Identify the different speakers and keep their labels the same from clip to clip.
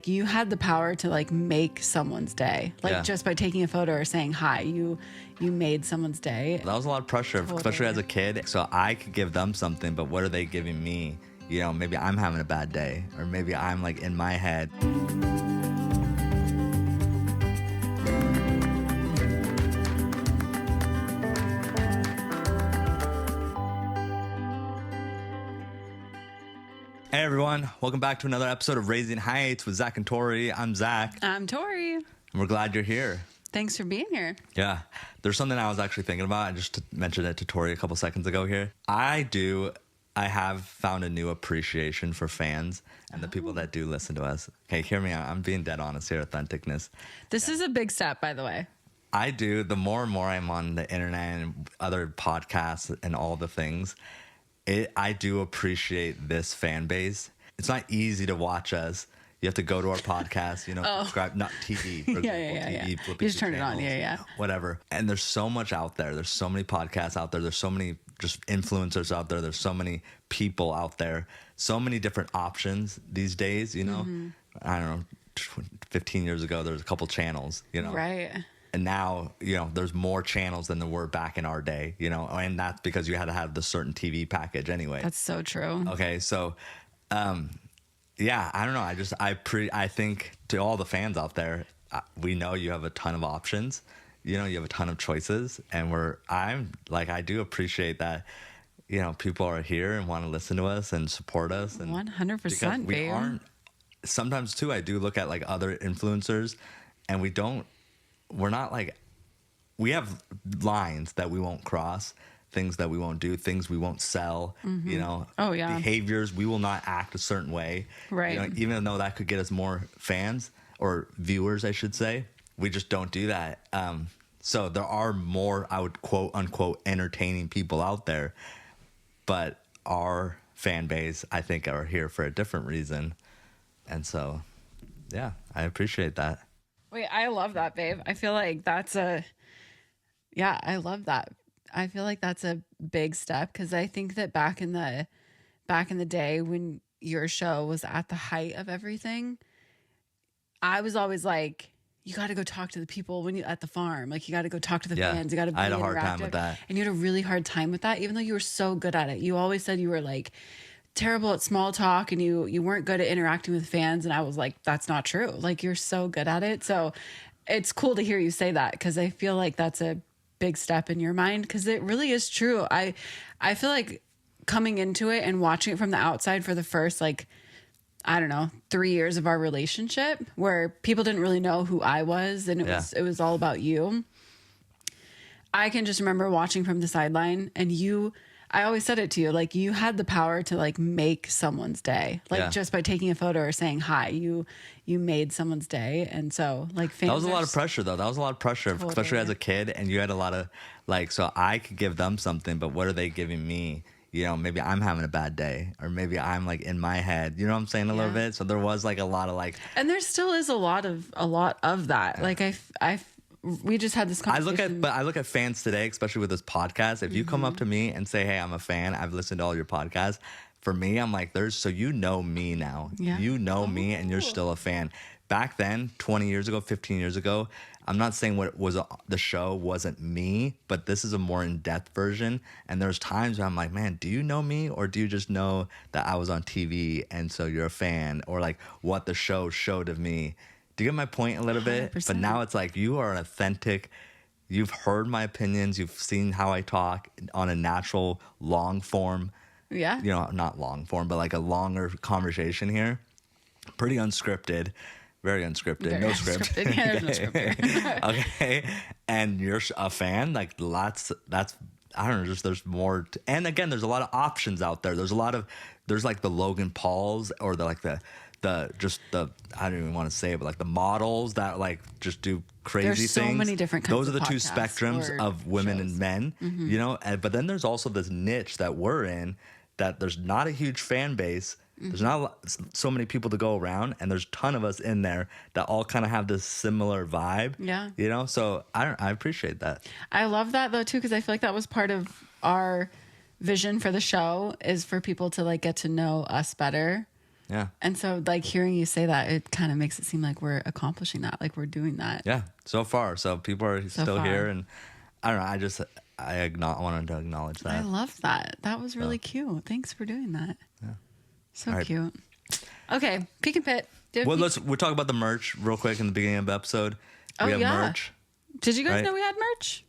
Speaker 1: You had the power to like make someone's day, like just by taking a photo or saying hi. You made someone's day.
Speaker 2: That was a lot of pressure, especially as a kid. So I could give them something, but what are they giving me? You know, maybe I'm having a bad day, or maybe I'm like in my head. Hey everyone, welcome back to another episode of Raising Heights with Zach and Tori. I'm Zach.
Speaker 1: I'm Tori.
Speaker 2: And we're glad you're here.
Speaker 1: Thanks for being here.
Speaker 2: Yeah, there's something I was actually thinking about. I just mentioned it to Tori a couple seconds ago here. I have found a new appreciation for fans and the people that do listen to us. Okay, hear me out. I'm being dead honest here, authenticness.
Speaker 1: This is a big step, by the way.
Speaker 2: I do. The more and more I'm on the internet and other podcasts and all the things, I do appreciate this fan base. It's not easy to watch us. You have to go to our podcast, subscribe, not TV. For
Speaker 1: Yeah.
Speaker 2: TV,
Speaker 1: You just turn it on,
Speaker 2: whatever. And there's so much out there. There's so many podcasts out there. There's so many just influencers out there. There's so many people out there. So many different options these days, I don't know, 15 years ago, there was a couple channels,
Speaker 1: Right.
Speaker 2: And now, there's more channels than there were back in our day, and that's because you had to have the certain TV package anyway.
Speaker 1: That's so true.
Speaker 2: Okay. So, yeah, I don't know. I think to all the fans out there, we know you have a ton of options, you have a ton of choices, and I do appreciate that, people are here and want to listen to us and support us. And
Speaker 1: 100%,
Speaker 2: we aren't, sometimes too, I do look at like other influencers and we're not like, we have lines that we won't cross, things that we won't do, things we won't sell,
Speaker 1: Oh, yeah.
Speaker 2: behaviors. We will not act a certain way.
Speaker 1: Right.
Speaker 2: Even though that could get us more fans or viewers, I should say, we just don't do that. So there are more, I would quote unquote, entertaining people out there, but our fan base, I think, are here for a different reason. And so, yeah, I appreciate that.
Speaker 1: Wait, I love that, babe. I feel like I love that. I feel like that's a big step because I think that back in the day when your show was at the height of everything, I was always like, you got to go talk to the people at the farm. Like you got to go talk to the fans. You got to be interactive.
Speaker 2: I had a hard time with that.
Speaker 1: And you had a really hard time with that, even though you were so good at it. You always said you were like terrible at small talk and you weren't good at interacting with fans. And I was like, that's not true. Like you're so good at it. So it's cool to hear you say that because I feel like that's a big step in your mind because it really is true. I feel like coming into it and watching it from the outside for the first 3 years of our relationship where people didn't really know who I was and it was all about you. I can just remember watching from the sideline and I always said it to you, like you had the power to like make someone's day, just by taking a photo or saying hi. You made someone's day, and so like fans.
Speaker 2: That was a lot of pressure, though. That was a lot of pressure,
Speaker 1: Totally.
Speaker 2: especially as a kid, and you had a lot of so I could give them something, but what are they giving me? Maybe I'm having a bad day, or maybe I'm like in my head. You know what I'm saying? A little bit. So there was like a lot of
Speaker 1: and there still is a lot of that. Yeah. Like we just had this conversation.
Speaker 2: I look at fans today, especially with this podcast. If you come up to me and say, "Hey, I'm a fan. I've listened to all your podcasts." For me, I'm like, you know me now.
Speaker 1: Yeah.
Speaker 2: You know me, and you're still a fan. Back then, 20 years ago, 15 years ago, I'm not saying the show wasn't me, but this is a more in-depth version. And there's times where I'm like, man, do you know me, or do you just know that I was on TV and so you're a fan, or like what the show showed of me? Do you get my point a little bit?
Speaker 1: 100%.
Speaker 2: But now it's like you are an authentic. You've heard my opinions. You've seen how I talk on a natural, long form.
Speaker 1: Yeah.
Speaker 2: Not long form, but like a longer conversation here. Pretty unscripted. Very unscripted. No script.
Speaker 1: Yeah, there's no script here.
Speaker 2: Okay. And you're a fan. Like that's I don't know, just there's more. And again, there's a lot of options out there. There's like the Logan Pauls or I don't even want to say it, but like the models that like just do crazy
Speaker 1: There's so
Speaker 2: things.
Speaker 1: many different kinds
Speaker 2: Those are the
Speaker 1: of
Speaker 2: two
Speaker 1: podcasts
Speaker 2: spectrums
Speaker 1: or
Speaker 2: of women
Speaker 1: shows.
Speaker 2: and men, but then there's also this niche that we're in that there's not a huge fan base. There's not so many people to go around, and there's a ton of us in there that all kind of have this similar vibe.
Speaker 1: Yeah.
Speaker 2: So I appreciate that.
Speaker 1: I love that though too, because I feel like that was part of our vision for the show is for people to like get to know us better.
Speaker 2: Yeah.
Speaker 1: And so like hearing you say that, it kind of makes it seem like we're accomplishing that, like we're doing that.
Speaker 2: Yeah. So far. So people are
Speaker 1: So
Speaker 2: still
Speaker 1: far.
Speaker 2: here, and I don't know. I wanted to acknowledge that.
Speaker 1: I love that. That was really cute. Thanks for doing that.
Speaker 2: Yeah.
Speaker 1: So
Speaker 2: All right.
Speaker 1: cute. Okay. Peek and Pit.
Speaker 2: Well, we'll talk about the merch real quick in the beginning of the episode. We have merch.
Speaker 1: Did you guys
Speaker 2: right?
Speaker 1: know we had merch?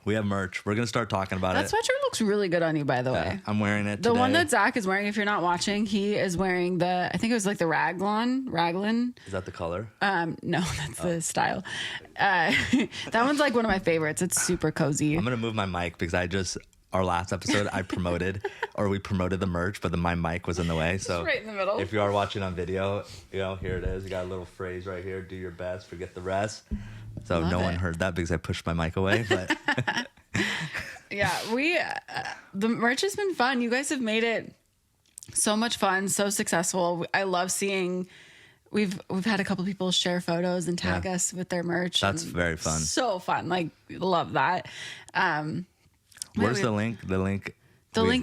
Speaker 2: We have merch. We're gonna start talking about
Speaker 1: That
Speaker 2: it.
Speaker 1: sweatshirt looks really good on you, by the way.
Speaker 2: I'm wearing it
Speaker 1: The
Speaker 2: today.
Speaker 1: one that Zach is wearing, if you're not watching, he is wearing I think it was like the Raglan.
Speaker 2: Is that the color?
Speaker 1: No, that's the style. That one's like one of my favorites. It's super cozy.
Speaker 2: I'm gonna move my mic because our last episode we promoted the merch, but my mic was in the way. So
Speaker 1: right in the middle.
Speaker 2: If you are watching on video, here it is. You got a little phrase right here: "Do your best, forget the rest." So
Speaker 1: Love
Speaker 2: no
Speaker 1: it.
Speaker 2: one heard that because I pushed my mic away. But
Speaker 1: Yeah, the merch has been fun. You guys have made it so much fun, so successful. I love seeing. We've had a couple people share photos and tag us with their merch.
Speaker 2: That's
Speaker 1: and
Speaker 2: very fun.
Speaker 1: So fun. Like, love that.
Speaker 2: Where's the link? The link.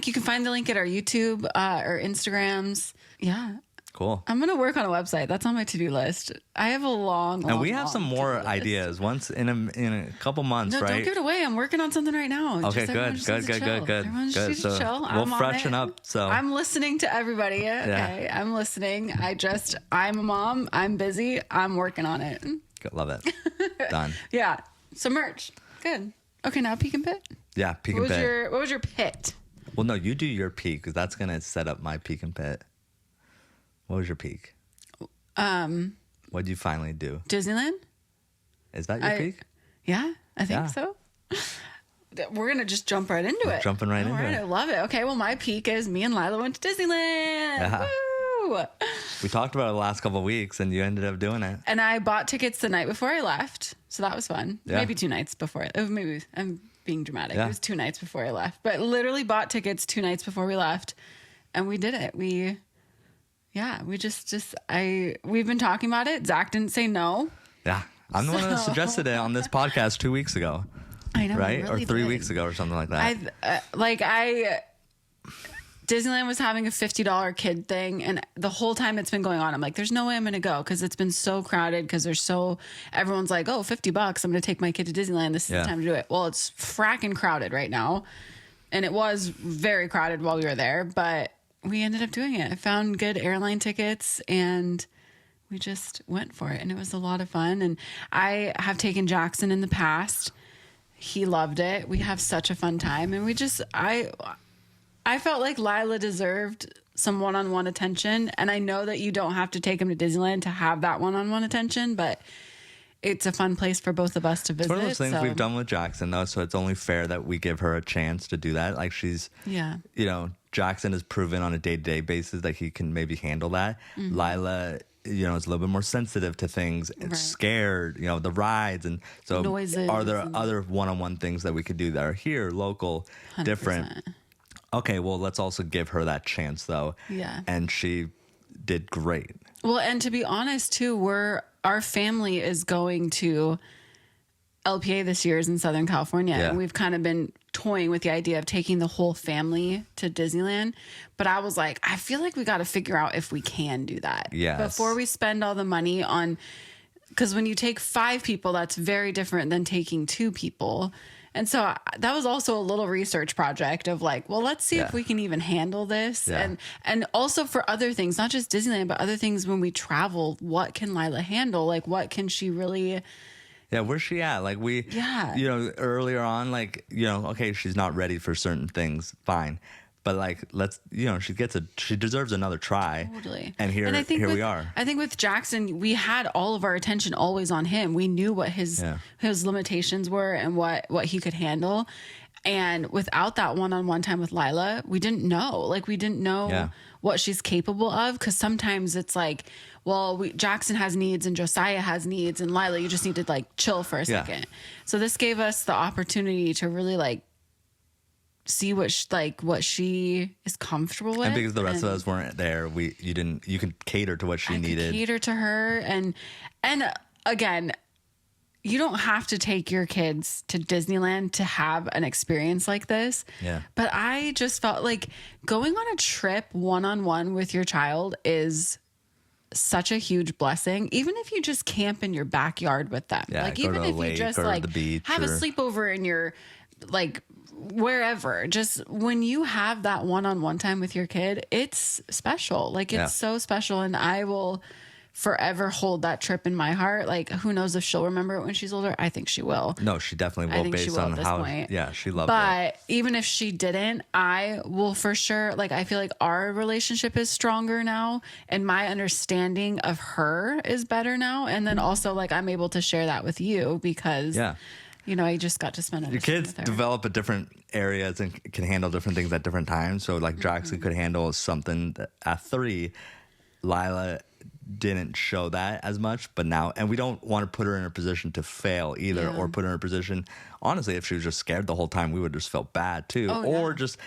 Speaker 1: You can find the link at our YouTube or Instagrams. Yeah.
Speaker 2: Cool.
Speaker 1: I'm going to work on a website. That's on my to-do list. I have a long
Speaker 2: And we have
Speaker 1: long
Speaker 2: some more
Speaker 1: to-do list.
Speaker 2: ideas once in a couple months,
Speaker 1: No,
Speaker 2: right?
Speaker 1: don't give it away. I'm working on something right now.
Speaker 2: Okay,
Speaker 1: Everyone
Speaker 2: good.
Speaker 1: just needs to chill. Everyone just needs to
Speaker 2: So
Speaker 1: chill.
Speaker 2: we'll
Speaker 1: I'm on
Speaker 2: freshen
Speaker 1: it.
Speaker 2: up. So
Speaker 1: I'm listening to everybody. Okay, I'm listening. I'm a mom. I'm busy. I'm working on it.
Speaker 2: love it. Done.
Speaker 1: Yeah. So merch. Good. Okay, now peek and pit.
Speaker 2: Yeah, peek and pit.
Speaker 1: What was your pit?
Speaker 2: Well, no, you do your peak because that's gonna set up my peak and pit. What was your peak? What'd you finally do?
Speaker 1: Disneyland?
Speaker 2: Is that your peak?
Speaker 1: Yeah, I think
Speaker 2: Yeah.
Speaker 1: so. We're gonna just jump right into it.
Speaker 2: Jumping right into it.
Speaker 1: I love it. Okay, well, my peak is me and Lila went to Disneyland.
Speaker 2: Yeah.
Speaker 1: Woo!
Speaker 2: We talked about it the last couple of weeks, and you ended up doing it.
Speaker 1: And I bought tickets the night before I left, so that was fun.
Speaker 2: Yeah.
Speaker 1: Maybe 2 nights before. Maybe I'm being dramatic.
Speaker 2: Yeah.
Speaker 1: It was 2 nights before I left, but literally bought tickets 2 nights before we left, and we did it. We've been talking about it. Zach didn't say no.
Speaker 2: Yeah, I'm the one that suggested it on this podcast 2 weeks ago,
Speaker 1: I know,
Speaker 2: right?
Speaker 1: we
Speaker 2: Or
Speaker 1: really
Speaker 2: 3
Speaker 1: did.
Speaker 2: weeks ago, or something like that.
Speaker 1: Disneyland was having a $50 kid thing, and the whole time it's been going on, I'm like, there's no way I'm going to go because it's been so crowded. Because everyone's like, oh, $50, I'm going to take my kid to Disneyland. This is the time to do it. Well, it's fracking crowded right now, and it was very crowded while we were there, but we ended up doing it. I found good airline tickets, and we just went for it, and it was a lot of fun. And I have taken Jackson in the past. He loved it. We have such a fun time, and I felt like Lila deserved some one-on-one attention, and I know that you don't have to take him to Disneyland to have that one-on-one attention, but it's a fun place for both of us to visit.
Speaker 2: It's one of those things
Speaker 1: so-
Speaker 2: we've done with Jackson, though, so it's only fair that we give her a chance to do that. Like
Speaker 1: Yeah.
Speaker 2: Jackson has proven on a day-to-day basis that he can maybe handle that.
Speaker 1: Mm-hmm.
Speaker 2: Lila, is a little bit more sensitive to things and
Speaker 1: Right.
Speaker 2: scared, the rides. And so
Speaker 1: Noises
Speaker 2: are there
Speaker 1: and-
Speaker 2: other one-on-one things that we could do that are here, local, different?
Speaker 1: 100%.
Speaker 2: Okay, well, let's also give her that chance, though.
Speaker 1: Yeah.
Speaker 2: And she did great.
Speaker 1: Well, and to be honest, too, our family is going to LPA this year is in Southern California.
Speaker 2: Yeah.
Speaker 1: And we've kind of been toying with the idea of taking the whole family to Disneyland. But I was like, I feel like we got to figure out if we can do that.
Speaker 2: Yes.
Speaker 1: Before we spend all the money on, because when you take 5 people, that's very different than taking 2 people. And so that was also a little research project of like, well, let's see if we can even handle this.
Speaker 2: Yeah.
Speaker 1: And also for other things, not just Disneyland, but other things when we travel, what can Lila handle? Like, what can she really...
Speaker 2: Yeah, where's she at? Like earlier on, okay, she's not ready for certain things, fine. But she deserves another try.
Speaker 1: Totally.
Speaker 2: And here we are.
Speaker 1: I think with Jackson, we had all of our attention always on him. We knew what his limitations were and what he could handle. And without that one-on-one time with Lila, we didn't know. Like, we didn't know what she's capable of. Because sometimes it's like, well, Jackson has needs and Josiah has needs, and Lila, you just need to like chill for a second. So this gave us the opportunity to really like see what she is comfortable with.
Speaker 2: And because the rest of us weren't there, you could cater to what she needed.
Speaker 1: Cater to her, and again, you don't have to take your kids to Disneyland to have an experience like this.
Speaker 2: Yeah.
Speaker 1: But I just felt like going on a trip one-on-one with your child is such a huge blessing, even if you just camp in your backyard with them.
Speaker 2: Yeah,
Speaker 1: like
Speaker 2: go
Speaker 1: even
Speaker 2: to a
Speaker 1: if you
Speaker 2: lake
Speaker 1: just
Speaker 2: or
Speaker 1: like
Speaker 2: the beach
Speaker 1: have a
Speaker 2: or-
Speaker 1: sleepover in your like wherever, just when you have that one-on-one time with your kid, it's special. Like it's so special, and I will forever hold that trip in my heart. Like who knows if she'll remember it when she's older. I think she will.
Speaker 2: No, she definitely
Speaker 1: I
Speaker 2: will,
Speaker 1: think she
Speaker 2: based
Speaker 1: will
Speaker 2: on
Speaker 1: at this
Speaker 2: how
Speaker 1: point.
Speaker 2: she loved it.
Speaker 1: But even if she didn't, I will for sure, like I feel like our relationship is stronger now, and my understanding of her is better now. And then also like I'm able to share that with you because you know, I just got to spend
Speaker 2: your kids
Speaker 1: with her.
Speaker 2: develop at different areas and can handle different things at different times. So like Jackson could handle something that at 3, Lila didn't show that as much, but now, and we don't want to put her in a position to fail either, or put her in a position, honestly, if she was just scared the whole time, we would just felt bad too. Or just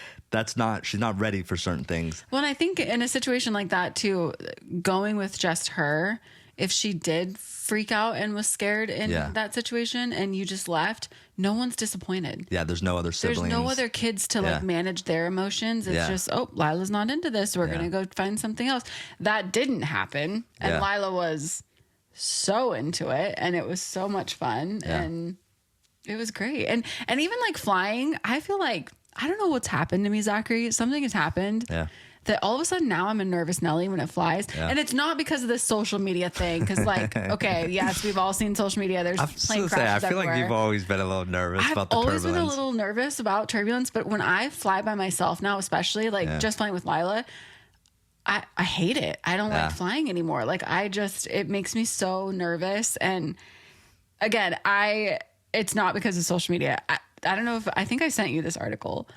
Speaker 2: she's not ready for certain things.
Speaker 1: Well, and I think in a situation like that too, going with just her, if she did freak out and was scared in that situation and you just left, no one's disappointed.
Speaker 2: Yeah, there's no other siblings.
Speaker 1: There's no other kids to like manage their emotions. It's just, oh, Lila's not into this. We're going to go find something else. That didn't happen. And Lila was so into it, and it was so much fun, and it was great. And even like flying, I feel like, I don't know what's happened to me, Zachary. Something has happened. That all of a sudden now I'm a nervous Nelly when it flies. And it's not because of this social media thing. Cause like, okay, yes, we've all seen social media. There's plane crashes
Speaker 2: I feel
Speaker 1: everywhere.
Speaker 2: like you've always been a little nervous about the turbulence.
Speaker 1: I've always been a little nervous about turbulence, but when I fly by myself now, especially like just flying with Lila, I hate it. I don't like flying anymore. Like it makes me so nervous. And again, it's not because of social media. I don't know I think I sent you this article.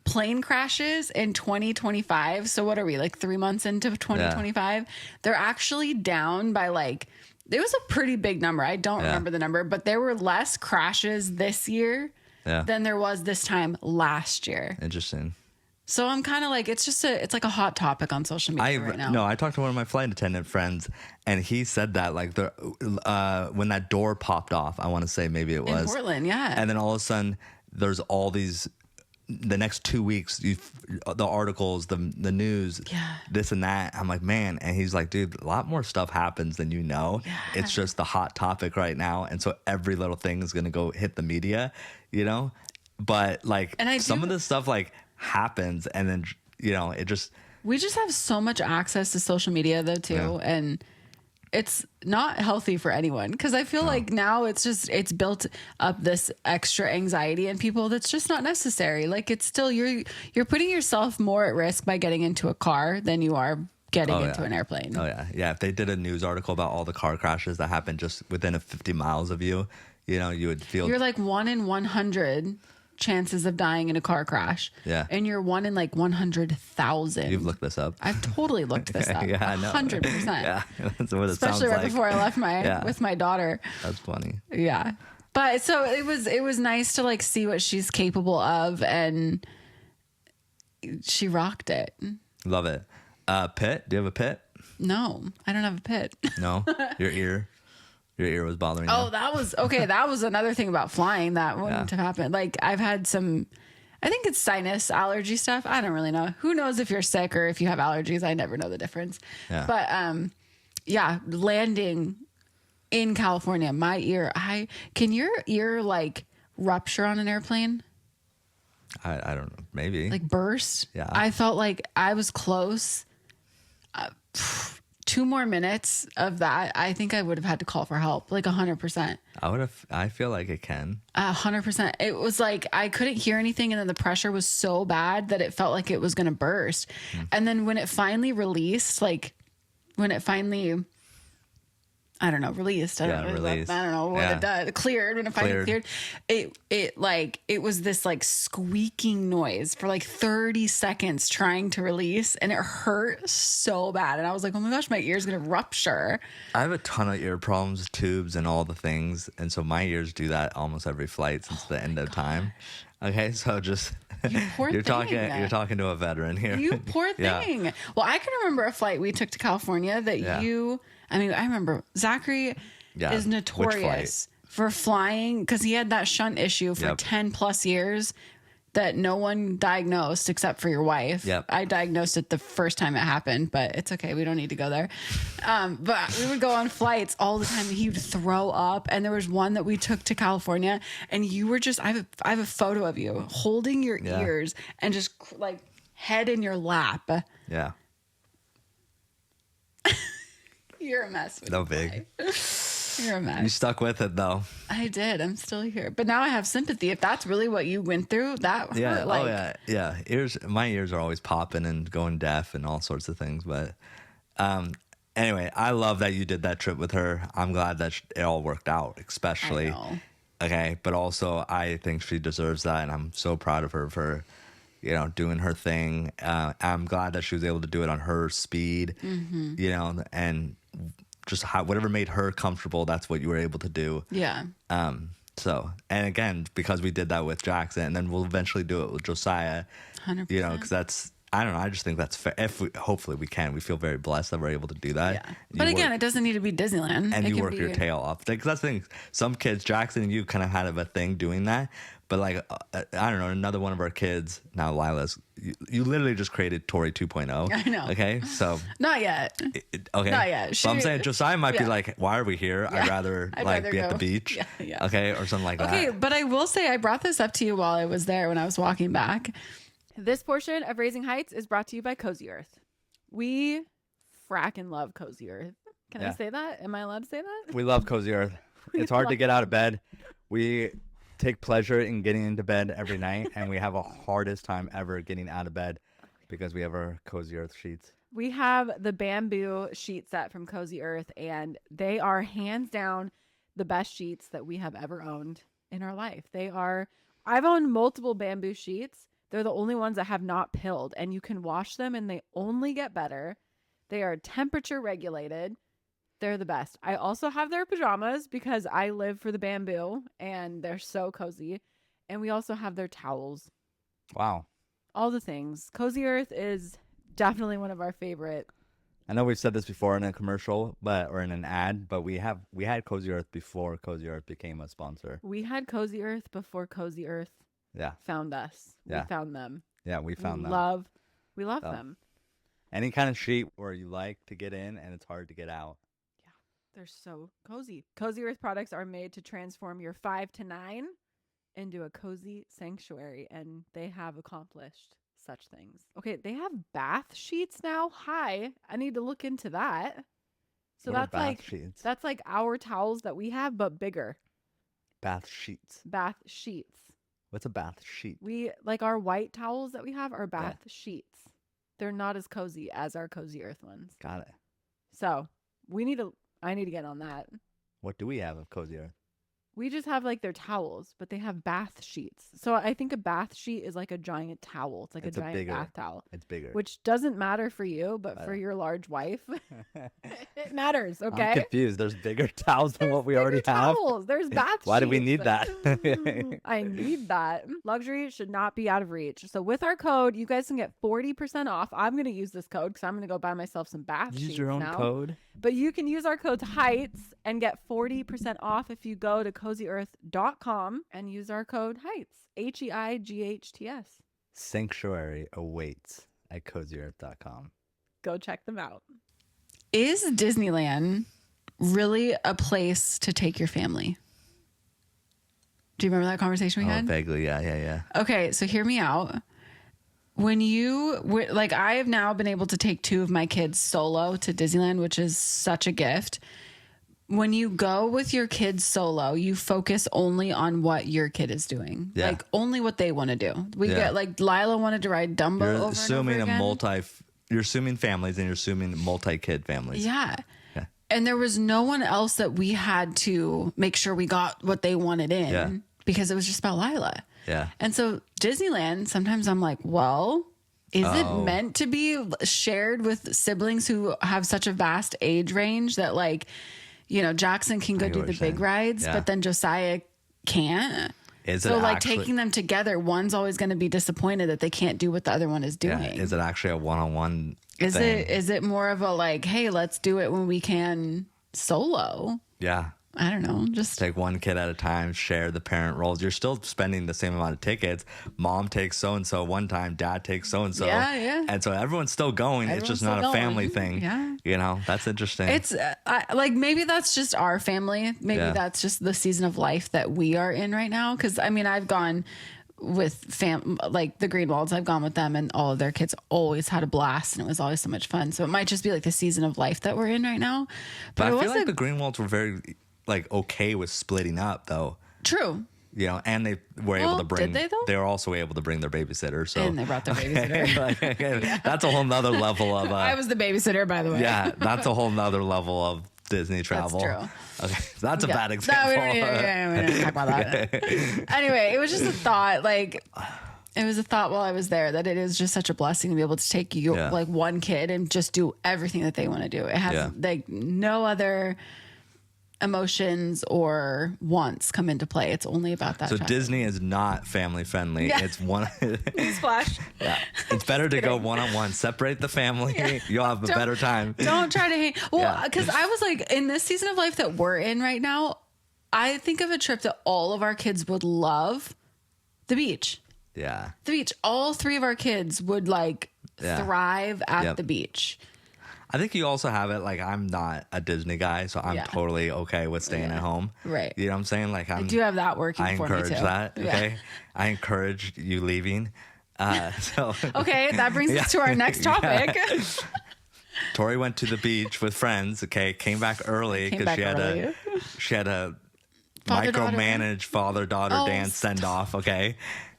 Speaker 1: Plane crashes in 2025. So what are we, like 3 months into 2025? They're actually down by like, it was a pretty big number. I don't remember the number, but there were less crashes this year than there was this time last year.
Speaker 2: Interesting.
Speaker 1: So I'm kind of like, it's like a hot topic on social media right now.
Speaker 2: No, I talked to one of my flight attendant friends, and he said that like when that door popped off, I want to say maybe it was
Speaker 1: in Portland,
Speaker 2: and then all of a sudden there's all these. The next 2 weeks, the articles, the news, this and that. I'm like, man. And he's like, dude, a lot more stuff happens than you know. It's just the hot topic right now. And so every little thing is going to go hit the media, you know? But like some of this stuff like happens, and then, you know,
Speaker 1: we just have so much access to social media though too. And it's not healthy for anyone, because I feel like now it's built up this extra anxiety in people that's just not necessary. Like it's still, you're putting yourself more at risk by getting into a car than you are getting into an airplane.
Speaker 2: Oh yeah. Yeah. If they did a news article about all the car crashes that happened just within 50 miles of you, you know, you would feel.
Speaker 1: You're like 1 in 100 chances of dying in a car crash.
Speaker 2: Yeah.
Speaker 1: And you're 1 in like 100,000.
Speaker 2: You've looked this up.
Speaker 1: I've totally looked this up.
Speaker 2: Yeah, I know.
Speaker 1: 100%.
Speaker 2: Yeah, that's what it
Speaker 1: Especially
Speaker 2: sounds
Speaker 1: right
Speaker 2: like.
Speaker 1: before I left with my daughter.
Speaker 2: That's funny.
Speaker 1: Yeah. But so it was nice to like see what she's capable of, and she rocked it.
Speaker 2: Love it. Pit? Do you have a pit?
Speaker 1: No, I don't have a pit.
Speaker 2: No? Your ear was bothering you?
Speaker 1: Oh, that was okay. That was another thing about flying that wouldn't have happened. Like I've had I think it's sinus allergy stuff. I don't really know. Who knows if you're sick or if you have allergies? I never know the difference.
Speaker 2: Yeah.
Speaker 1: But landing in California, my ear, can your ear like rupture on an airplane?
Speaker 2: I don't know. Maybe.
Speaker 1: Like burst?
Speaker 2: Yeah.
Speaker 1: I felt like I was close. 2 more minutes of that, I think I would have had to call for help, like 100%.
Speaker 2: I feel like it can.
Speaker 1: 100%. It was like I couldn't hear anything, and then the pressure was so bad that it felt like it was going to burst. And then when it finally released, I don't know, released. I don't know what it does. Cleared, when it finally cleared. It was this like squeaking noise for like 30 seconds trying to release, and it hurt so bad. And I was like, oh my gosh, my ear's gonna rupture.
Speaker 2: I have a ton of ear problems, tubes and all the things. And so my ears do that almost every flight since the end of time. Okay, so just you're talking to a veteran here.
Speaker 1: You poor thing. Yeah. Well, I can remember a flight we took to California that I remember Zachary is notorious for flying because he had that shunt issue for 10 plus years. that no one diagnosed except for your wife.
Speaker 2: Yep.
Speaker 1: I diagnosed it the first time it happened, but it's okay. We don't need to go there. But we would go on flights all the time and he would throw up. And there was one that we took to California and you were just, I have a photo of you holding your ears and just like head in your lap.
Speaker 2: Yeah.
Speaker 1: You're a mess.
Speaker 2: No big.
Speaker 1: You're a mess.
Speaker 2: You stuck with it though.
Speaker 1: I did. I'm still here. But now I have sympathy. If that's really what you went through, that hurt, like,
Speaker 2: yeah. My ears are always popping and going deaf and all sorts of things. But anyway, I love that you did that trip with her. I'm glad that it all worked out, especially.
Speaker 1: I know.
Speaker 2: Okay, but also I think she deserves that, and I'm so proud of her for, doing her thing. I'm glad that she was able to do it on her speed, and just whatever made her comfortable, that's what you were able to do.
Speaker 1: Yeah.
Speaker 2: So, and again, because we did that with Jackson, and then we'll eventually do it with Josiah,
Speaker 1: 100%.
Speaker 2: Because that's, I don't know, I just think that's fair. Hopefully we can. We feel very blessed that we're able to do that.
Speaker 1: Yeah. But again, it doesn't need to be Disneyland.
Speaker 2: And
Speaker 1: it
Speaker 2: you
Speaker 1: can
Speaker 2: work
Speaker 1: be
Speaker 2: your tail off. Because that's the thing. Some kids, Jackson and you kind of had a thing doing that. But like, I don't know, another one of our kids, now Lila's, you literally just created Tori 2.0.
Speaker 1: I know.
Speaker 2: Okay, so.
Speaker 1: Not yet.
Speaker 2: Okay.
Speaker 1: Not yet.
Speaker 2: So I'm saying Josiah might be like, why are we here?
Speaker 1: Yeah.
Speaker 2: I'd rather be at the beach.
Speaker 1: Yeah.
Speaker 2: Okay, or something like that.
Speaker 1: Okay, but I will say I brought this up to you while I was there when I was walking back. This portion of Raising Heights is brought to you by Cozy Earth. We fracking love Cozy Earth. Can I say that? Am I allowed to say that?
Speaker 3: We love Cozy Earth. It's hard to get out of bed. We take pleasure in getting into bed every night, and we have a hardest time ever getting out of bed because we have our Cozy Earth sheets.
Speaker 1: We have the bamboo sheet set from Cozy Earth, and they are hands down the best sheets that we have ever owned in our life. I've owned multiple bamboo sheets. They're the only ones that have not pilled, and you can wash them and they only get better. They are temperature regulated. They're the best. I also have their pajamas because I live for the bamboo and they're so cozy. And we also have their towels.
Speaker 3: Wow.
Speaker 1: All the things. Cozy Earth is definitely one of our favorite.
Speaker 3: I know we've said this before in a commercial, or in an ad, but we had Cozy Earth before Cozy Earth became a sponsor.
Speaker 1: We had Cozy Earth before Cozy Earth found us.
Speaker 3: Yeah.
Speaker 1: We found them.
Speaker 3: Yeah, we found them.
Speaker 1: We love them.
Speaker 3: Any kind of sheet where you like to get in and it's hard to get out.
Speaker 1: They're so cozy. Cozy Earth products are made to transform your 5 to 9 into a cozy sanctuary, and they have accomplished such things. Okay, they have bath sheets now. Hi, I need to look into that. So
Speaker 3: What are
Speaker 1: that's like
Speaker 3: bath sheets?
Speaker 1: that's like our towels that we have, but bigger.
Speaker 3: Bath sheets.
Speaker 1: Bath sheets.
Speaker 3: What's a bath sheet?
Speaker 1: We like our white towels that we have are bath sheets. They're not as cozy as our Cozy Earth ones.
Speaker 3: Got it.
Speaker 1: So I need to get on that.
Speaker 3: What do we have of Cozy Earth?
Speaker 1: We just have like their towels, but they have bath sheets. So I think a bath sheet is like a giant towel. It's like
Speaker 3: It's
Speaker 1: a giant
Speaker 3: bigger.
Speaker 1: bath towel.
Speaker 3: It's bigger.
Speaker 1: Which doesn't matter for you, but for your large wife, it matters, okay?
Speaker 3: I'm confused. There's bigger towels than what we already
Speaker 1: bigger
Speaker 3: have.
Speaker 1: Towels. There's bath
Speaker 3: Why do we
Speaker 1: sheets.
Speaker 3: need that?
Speaker 1: I need that. Luxury should not be out of reach. So with our code, you guys can get 40% off. I'm going to use this code because I'm going to go buy myself some bath sheets
Speaker 3: Use your own
Speaker 1: now.
Speaker 3: code.
Speaker 1: But you can use our code HEIGHTS and get 40% off if you go to CozyEarth.com and use our code HEIGHTS. HEIGHTS.
Speaker 3: Sanctuary awaits at CozyEarth.com.
Speaker 1: Go check them out. Is Disneyland really a place to take your family? Do you remember that conversation we had?
Speaker 2: Vaguely, yeah.
Speaker 1: Okay, so hear me out. When I have now been able to take 2 of my kids solo to Disneyland, which is such a gift. When you go with your kids solo, you focus only on what your kid is doing.
Speaker 2: Yeah.
Speaker 1: Like only what they want to do. We get like Lila wanted to ride Dumbo
Speaker 2: You're
Speaker 1: over
Speaker 2: assuming
Speaker 1: and over again.
Speaker 2: you're assuming families, and you're assuming multi-kid families.
Speaker 1: Yeah. And there was no one else that we had to make sure we got what they wanted in because it was just about Lila.
Speaker 2: Yeah.
Speaker 1: And so Disneyland, sometimes I'm like, well, is it meant to be shared with siblings who have such a vast age range that like, Jackson can go do the big rides, but then Josiah can't? So like taking them together, one's always going to be disappointed that they can't do what the other one is doing.
Speaker 2: Yeah. Is it actually a one-on-one
Speaker 1: Is it more of a like, hey, let's do it when we can solo?
Speaker 2: Yeah.
Speaker 1: I don't know, just
Speaker 2: take one kid at a time, share the parent roles. You're still spending the same amount of tickets. Mom takes so-and-so one time, dad takes so-and-so.
Speaker 1: Yeah.
Speaker 2: And so everyone's still going. It's just not a family thing.
Speaker 1: Yeah.
Speaker 2: You know, that's interesting.
Speaker 1: It's like, maybe that's just our family. Maybe that's just the season of life that we are in right now. Cause I mean, I've gone with like the Greenwalds, I've gone with them and all of their kids always had a blast and it was always so much fun. So it might just be like the season of life that we're in right now.
Speaker 2: But I feel like the Greenwalds were very like okay with splitting up though.
Speaker 1: True.
Speaker 2: You know, and they were able to bring.
Speaker 1: Did they though?
Speaker 2: They were also able to bring their babysitter. So
Speaker 1: and they brought their babysitter.
Speaker 2: That's a whole nother level of.
Speaker 1: I was the babysitter, by the way.
Speaker 2: Yeah, that's a whole nother level of Disney travel.
Speaker 1: That's true.
Speaker 2: Okay, that's a bad example.
Speaker 1: No, we don't talk about that. Anyway, it was just a thought. Like, it was a thought while I was there that it is just such a blessing to be able to take like one kid and just do everything that they want to do. It has like no other emotions or wants come into play. It's only about that.
Speaker 2: So
Speaker 1: child.
Speaker 2: Disney is not family friendly.
Speaker 1: Yeah.
Speaker 2: It's one.
Speaker 1: Splash.
Speaker 2: Yeah, it's better to go one-on-one. Separate the family. Yeah. You'll have a better time.
Speaker 1: Don't try to hang. Well, because I was like, in this season of life that we're in right now, I think of a trip that all of our kids would love: the beach.
Speaker 2: Yeah,
Speaker 1: the beach. All three of our kids would like thrive at the beach.
Speaker 2: I think you also have it like I'm not a Disney guy, so I'm totally okay with staying at home.
Speaker 1: Right.
Speaker 2: You know what I'm saying? Like I
Speaker 1: do have that working for me too.
Speaker 2: I encourage that. Okay. I encourage you leaving. So
Speaker 1: okay, that brings us to our next topic.
Speaker 2: Tori went to the beach with friends. Okay, came back early because she had a micromanage father-daughter dance send-off. Okay,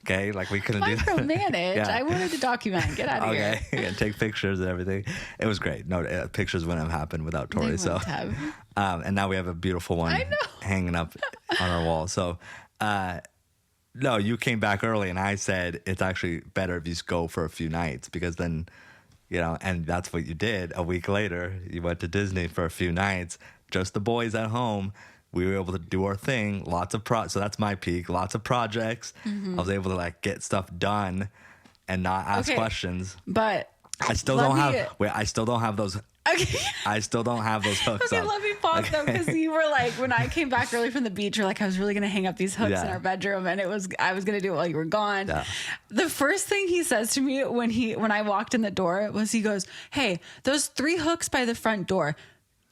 Speaker 2: like we couldn't do that.
Speaker 1: Micromanage. I wanted to document. Get out of here.
Speaker 2: Okay, take pictures and everything. It was great. No, pictures wouldn't have happened without Tori.
Speaker 1: They wouldn't have.
Speaker 2: And now we have a beautiful one hanging up on our wall. So, no, you came back early, and I said it's actually better if you just go for a few nights because then, you know, and that's what you did. A week later, you went to Disney for a few nights, just the boys at home. We were able to do our thing. So that's my peak. Lots of projects. I was able to like get stuff done and not ask questions.
Speaker 1: But
Speaker 2: I still don't have those.
Speaker 1: Okay.
Speaker 2: I still don't have those hooks.
Speaker 1: Okay, let me pause though, because you were like, when I came back early from the beach, you're like, I was really gonna hang up these hooks in our bedroom, and I was gonna do it while you were gone. Yeah. The first thing he says to me when I walked in the door was, he goes, "Hey, those 3 hooks by the front door,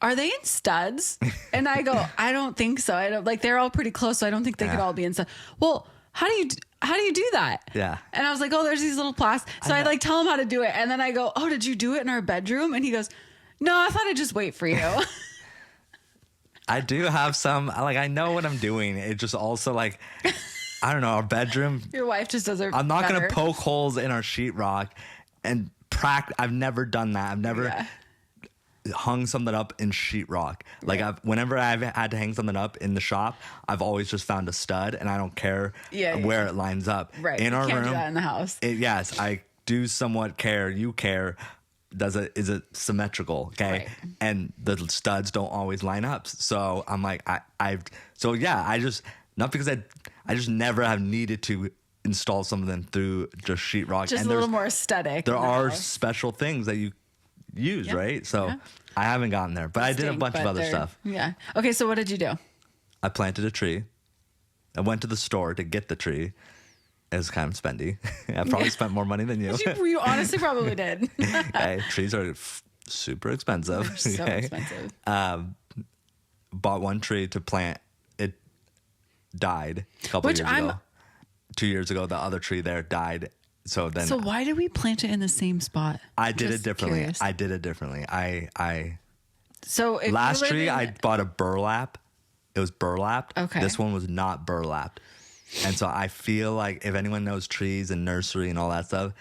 Speaker 1: are they in studs?" And I go, "I don't think so. I don't like, they're all pretty close, so I don't think they could all be in studs." Well, how do you do that? Yeah. And I was like, "Oh, there's these little plastic." So I like tell him how to do it, and then I go, "Oh, did you do it in our bedroom?" And he goes, "No, I thought I'd just wait for you."
Speaker 2: I do have some, like, I know what I'm doing. It just also like, I don't know, our bedroom.
Speaker 1: Your wife just does it.
Speaker 2: I'm not going to poke holes in our sheetrock and I've never done that. I've never hung something up in sheetrock. Like whenever I've had to hang something up in the shop, I've always just found a stud and I don't care where it lines up.
Speaker 1: Right.
Speaker 2: In our room.
Speaker 1: Do that in the house.
Speaker 2: Yes, I do somewhat care. You care. Is it symmetrical? Okay. Right. And the studs don't always line up. So I'm like, I just, not because I just never have needed to install something through just sheetrock.
Speaker 1: Just a little more aesthetic.
Speaker 2: There are special things that you use, right? So I haven't gotten there, but I did a bunch of other stuff.
Speaker 1: Yeah. Okay. So what did you do?
Speaker 2: I planted a tree. I went to the store to get the tree. It was kind of spendy. I probably spent more money than you.
Speaker 1: You honestly probably did.
Speaker 2: Okay, trees are super expensive.
Speaker 1: They're so expensive.
Speaker 2: Bought one tree to plant. It died a couple years ago. 2 years ago, the other tree there died. So
Speaker 1: why did we plant it in the same spot?
Speaker 2: I did it differently. Last tree, I bought a burlap. It was burlapped.
Speaker 1: Okay.
Speaker 2: This one was not burlapped. And so I feel like if anyone knows trees and nursery and all that stuff,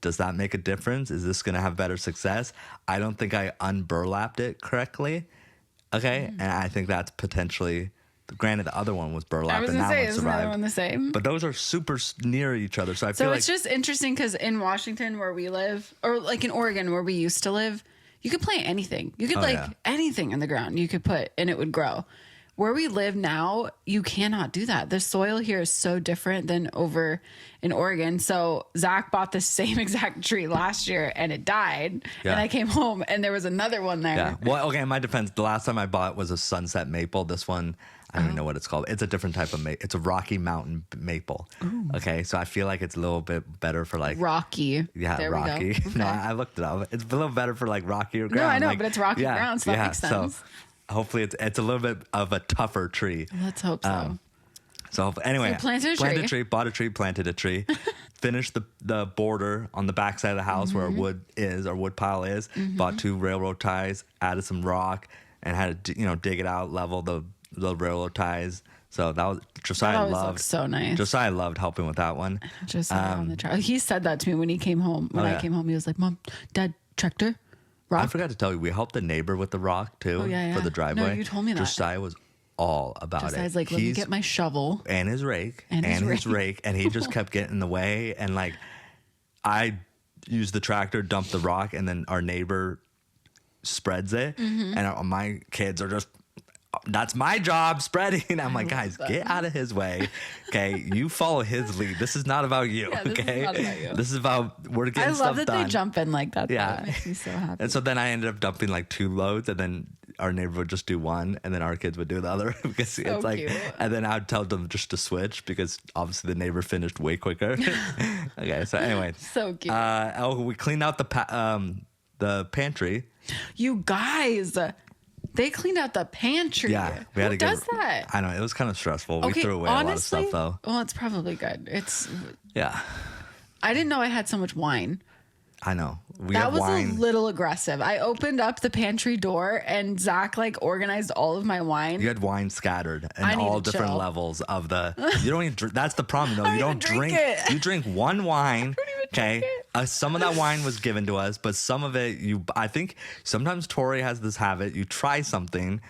Speaker 2: does that make a difference? Is this going to have better success? I don't think I unburlapped it correctly. Okay. And I think that's potentially, granted, the other one was burlapped.
Speaker 1: I was going to say, is the other one the same?
Speaker 2: But those are super near each other. So feel
Speaker 1: it's just interesting because in Washington where we live, or like in Oregon where we used to live, you could plant anything. You could anything in the ground you could put and it would grow. where we live now, you cannot do that. The soil here is so different than over in Oregon. So Zach bought the same exact tree last year and it died.
Speaker 2: Yeah.
Speaker 1: And I came home and there was another one there.
Speaker 2: Yeah. Well, okay, in my defense, the last time I bought was a sunset maple. This one, I don't even know what it's called. It's a different type of maple. It's a Rocky Mountain maple. Ooh. Okay, so I feel like it's a little bit better for like
Speaker 1: rocky.
Speaker 2: Yeah,
Speaker 1: there
Speaker 2: rocky.
Speaker 1: We go. Okay.
Speaker 2: No, I looked it up. It's a little better for like rockier ground.
Speaker 1: No, I know,
Speaker 2: like,
Speaker 1: but it's rocky ground, so that makes sense.
Speaker 2: So hopefully it's a little bit of a tougher tree.
Speaker 1: Let's hope so.
Speaker 2: So anyway,
Speaker 1: so planted a tree,
Speaker 2: bought a tree, planted a tree, finished the border on the back side of the house where wood is or wood pile is. Bought 2 railroad ties, added some rock, and had to dig it out, level the railroad ties. So that was Josiah loved.
Speaker 1: So nice.
Speaker 2: Josiah loved helping with that one.
Speaker 1: Josiah on the tractor. He said that to me when he came home. When I came home, he was like, "Mom, Dad, tractor, rock."
Speaker 2: I forgot to tell you, we helped the neighbor with the rock too for the driveway.
Speaker 1: No, you told me that.
Speaker 2: Josiah was all about
Speaker 1: Josiah's
Speaker 2: it.
Speaker 1: like, "Let me get my shovel
Speaker 2: and his rake and his rake," and he just kept getting in the way. And like, I used the tractor, dumped the rock, and then our neighbor spreads it, and my kids are just. That's my job, spreading. I'm like, guys, get out of his way. Okay, you follow his lead. This is not about you.
Speaker 1: Yeah,
Speaker 2: okay,
Speaker 1: is not about you.
Speaker 2: This is about we're getting stuff done.
Speaker 1: I love that they jump in like that.
Speaker 2: Yeah,
Speaker 1: that makes me so happy.
Speaker 2: And so then I ended up dumping like 2 loads, and then our neighbor would just do one, and then our kids would do the other because
Speaker 1: so
Speaker 2: it's like.
Speaker 1: Cute.
Speaker 2: And then I'd tell them just to switch because obviously the neighbor finished way quicker. Okay, so anyway,
Speaker 1: so cute.
Speaker 2: We cleaned out the pantry.
Speaker 1: You guys. They cleaned out the pantry.
Speaker 2: Yeah, we had
Speaker 1: Who
Speaker 2: to
Speaker 1: does that?
Speaker 2: I know, it was kind of stressful.
Speaker 1: Okay,
Speaker 2: We threw away
Speaker 1: honestly,
Speaker 2: a lot of stuff though.
Speaker 1: Well, it's probably good.
Speaker 2: Yeah,
Speaker 1: I didn't know I had so much wine.
Speaker 2: I know.
Speaker 1: That was a little aggressive. I opened up the pantry door and Zach like organized all of my wine.
Speaker 2: You had wine scattered in all different levels of the. You don't even. That's the problem, though. You don't drink.
Speaker 1: It.
Speaker 2: You drink one wine. Okay.
Speaker 1: Drink
Speaker 2: Some of that wine was given to us, but some of it I think sometimes Tori has this habit. You try something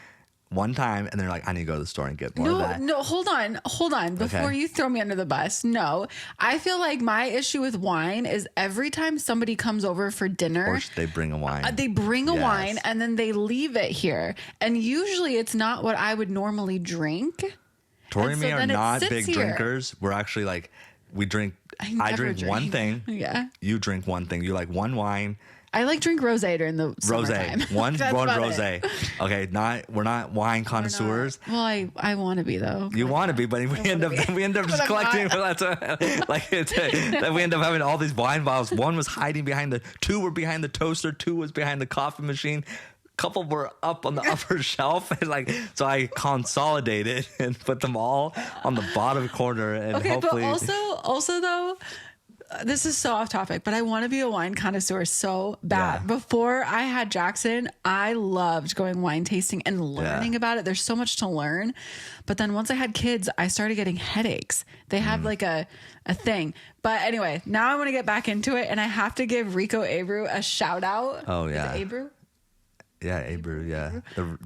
Speaker 2: one time and they're like, I need to go to the store and get more of that.
Speaker 1: No, hold on. Before you throw me under the bus. No, I feel like my issue with wine is every time somebody comes over for dinner.
Speaker 2: Or they bring a wine.
Speaker 1: They bring a wine and then they leave it here. And usually it's not what I would normally drink.
Speaker 2: Tori and me are not big drinkers. We're actually like, we drink. I drink one thing.
Speaker 1: Yeah.
Speaker 2: You drink one thing. You like one wine.
Speaker 1: I like drink rosé during the summertime.
Speaker 2: One rosé. Okay, we're not wine connoisseurs.
Speaker 1: Well, I want to be though.
Speaker 2: You want to be, but we end up just collecting. Then we end up having all these wine bottles. One was hiding behind 2 were behind the toaster, 2 was behind the coffee machine. Couple were up on the upper shelf, and so I consolidated and put them all on the bottom corner. And hopefully,
Speaker 1: but also though, this is so off topic, but I want to be a wine connoisseur so bad. Yeah. Before I had Jackson, I loved going wine tasting and learning about it. There's so much to learn, but then once I had kids, I started getting headaches. They have like a thing. But anyway, now I want to get back into it, and I have to give Rico Abreu a shout out.
Speaker 2: Oh yeah,
Speaker 1: is it Abreu?
Speaker 2: Yeah, Abreu, yeah.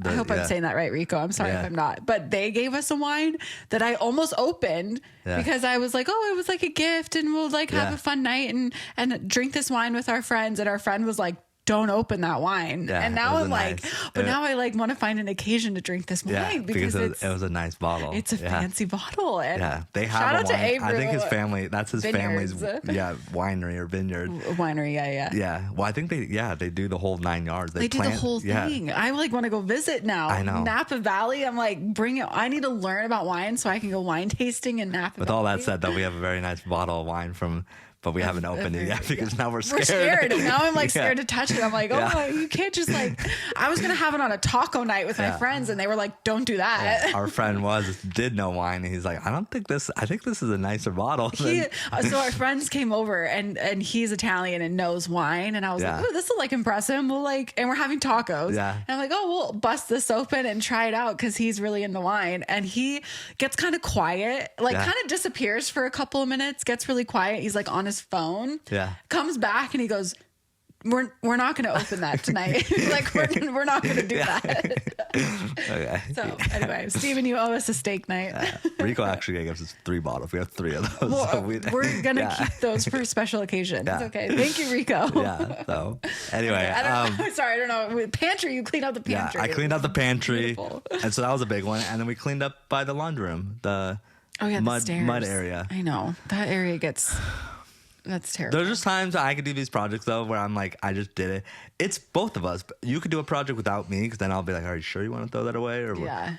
Speaker 1: I hope I'm saying that right, Rico. I'm sorry if I'm not. But they gave us a wine that I almost opened because I was like, oh, it was like a gift and we'll like have a fun night and drink this wine with our friends. And our friend was like, don't open that wine.
Speaker 2: Yeah,
Speaker 1: and now I'm like, but now I like want to find an occasion to drink this wine
Speaker 2: because it was a nice bottle.
Speaker 1: It's a fancy bottle. And
Speaker 2: they have
Speaker 1: shout
Speaker 2: a
Speaker 1: out
Speaker 2: wine.
Speaker 1: to Abreu.
Speaker 2: I think his family, that's his
Speaker 1: Vineyards.
Speaker 2: family's winery or vineyard.
Speaker 1: Winery, yeah.
Speaker 2: Yeah. Well, I think they do the whole 9 yards.
Speaker 1: They do the whole thing. I like want to go visit now.
Speaker 2: I know.
Speaker 1: Napa Valley. I'm like, bring it. I need to learn about wine so I can go wine tasting in Napa
Speaker 2: With
Speaker 1: Valley.
Speaker 2: all that said, though, we have a very nice bottle of wine but we haven't opened it yet because now we're scared.
Speaker 1: We're scared. Now I'm like scared to touch it. I'm like, you can't just like, I was going to have it on a taco night with my friends and they were like, don't do that.
Speaker 2: Yeah. Our friend did know wine and he's like, I think this is a nicer bottle.
Speaker 1: So our friends came over and he's Italian and knows wine. And I was like, oh, this will like impress him. We'll like, and we're having tacos.
Speaker 2: Yeah.
Speaker 1: And I'm like, oh, we'll bust this open and try it out because he's really into wine. And he gets kind of quiet, like kind of disappears for a couple of minutes, gets really quiet. He's like on his phone, comes back and he goes, we're not going to open that tonight. Like we're not going to do that.
Speaker 2: Okay.
Speaker 1: So anyway, Steven, you owe us a steak night.
Speaker 2: Rico actually gave us 3 bottles. We have 3 of those.
Speaker 1: Well,
Speaker 2: so
Speaker 1: we're gonna keep those for special occasions.
Speaker 2: Yeah.
Speaker 1: Okay. Thank you, Rico.
Speaker 2: Yeah. So anyway,
Speaker 1: Sorry, I don't know. With pantry, you cleaned out the pantry.
Speaker 2: I cleaned out the pantry,
Speaker 1: beautiful.
Speaker 2: and so that was a big one. And then we cleaned up by the laundry room, the
Speaker 1: the
Speaker 2: mud
Speaker 1: stairs.
Speaker 2: area.
Speaker 1: I know that area gets. That's terrible.
Speaker 2: There's just times I could do these projects though where I'm like, I just did it. It's both of us. You could do a project without me because then I'll be like, are you sure you want to throw that away, or